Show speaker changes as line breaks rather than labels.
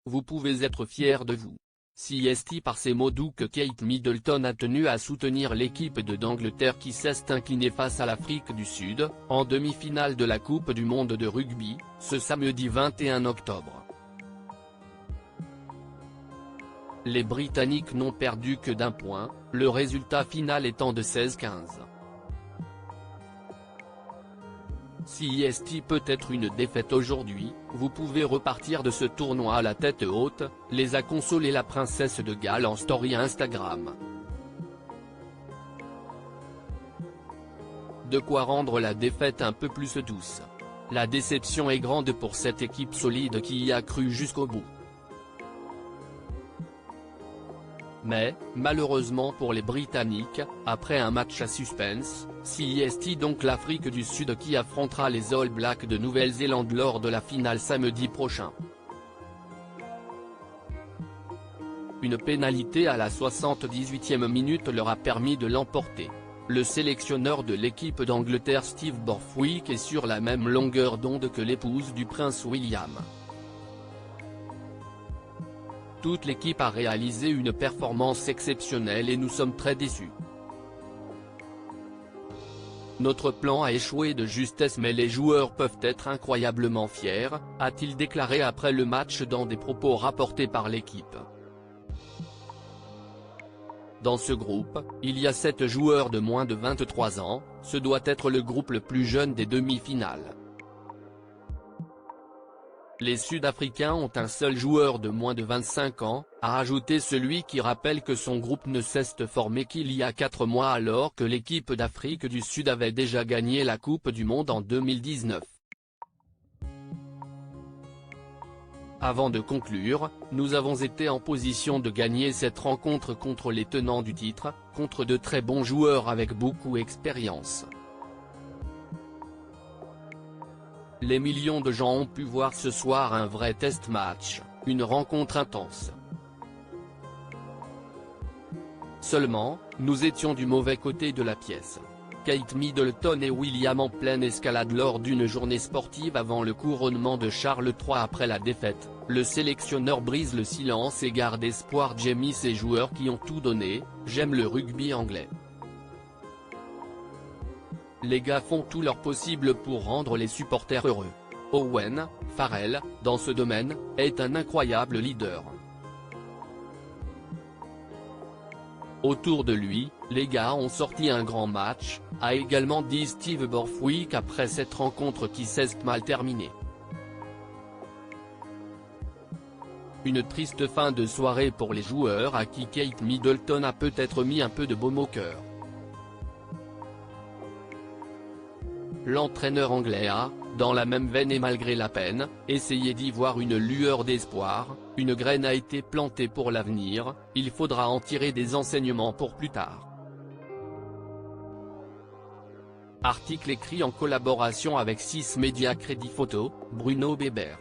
vous pouvez être fiers de vous. C'est par ces mots doux que Kate Middleton a tenu à soutenir l'équipe d'Angleterre qui s'est inclinée face à l'Afrique du Sud, en demi-finale de la Coupe du monde de rugby, ce samedi 21 octobre. Les Britanniques n'ont perdu que d'un point, le résultat final étant de 16-15. Si peut être une défaite aujourd'hui, vous pouvez repartir de ce tournoi à la tête haute, les a consolés la princesse de Galles en story Instagram. De quoi rendre la défaite un peu plus douce. La déception est grande pour cette équipe solide qui y a cru jusqu'au bout. Mais, malheureusement pour les Britanniques, après un match à suspense, c'est donc l'Afrique du Sud qui affrontera les All Blacks de Nouvelle-Zélande lors de la finale samedi prochain. Une pénalité à la 78e minute leur a permis de l'emporter. Le sélectionneur de l'équipe d'Angleterre Steve Borthwick est sur la même longueur d'onde que l'épouse du prince William. Toute l'équipe a réalisé une performance exceptionnelle et nous sommes très déçus. Notre plan a échoué de justesse mais les joueurs peuvent être incroyablement fiers, a-t-il déclaré après le match dans des propos rapportés par l'équipe. Dans ce groupe, il y a 7 joueurs de moins de 23 ans, ce doit être le groupe le plus jeune des demi-finales. Les Sud-Africains ont un seul joueur de moins de 25 ans, a ajouté celui qui rappelle que son groupe ne s'est formé qu'il y a 4 mois alors que l'équipe d'Afrique du Sud avait déjà gagné la Coupe du Monde en 2019. Avant de conclure, nous avons été en position de gagner cette rencontre contre les tenants du titre, contre de très bons joueurs avec beaucoup d'expérience. Les millions de gens ont pu voir ce soir un vrai test match, une rencontre intense. Seulement, nous étions du mauvais côté de la pièce. Kate Middleton et William en pleine escalade lors d'une journée sportive avant le couronnement de Charles III après la défaite, le sélectionneur brise le silence et garde espoir. Jamie ces joueurs qui ont tout donné, j'aime le rugby anglais. Les gars font tout leur possible pour rendre les supporters heureux. Owen Farrell, dans ce domaine, est un incroyable leader. Autour de lui, les gars ont sorti un grand match, a également dit Steve Borthwick après cette rencontre qui s'est mal terminée. Une triste fin de soirée pour les joueurs à qui Kate Middleton a peut-être mis un peu de baume au cœur. L'entraîneur anglais a, dans la même veine et malgré la peine, essayé d'y voir une lueur d'espoir, une graine a été plantée pour l'avenir, il faudra en tirer des enseignements pour plus tard. Article écrit en collaboration avec 6 médias Crédit Photo, Bruno Bébert.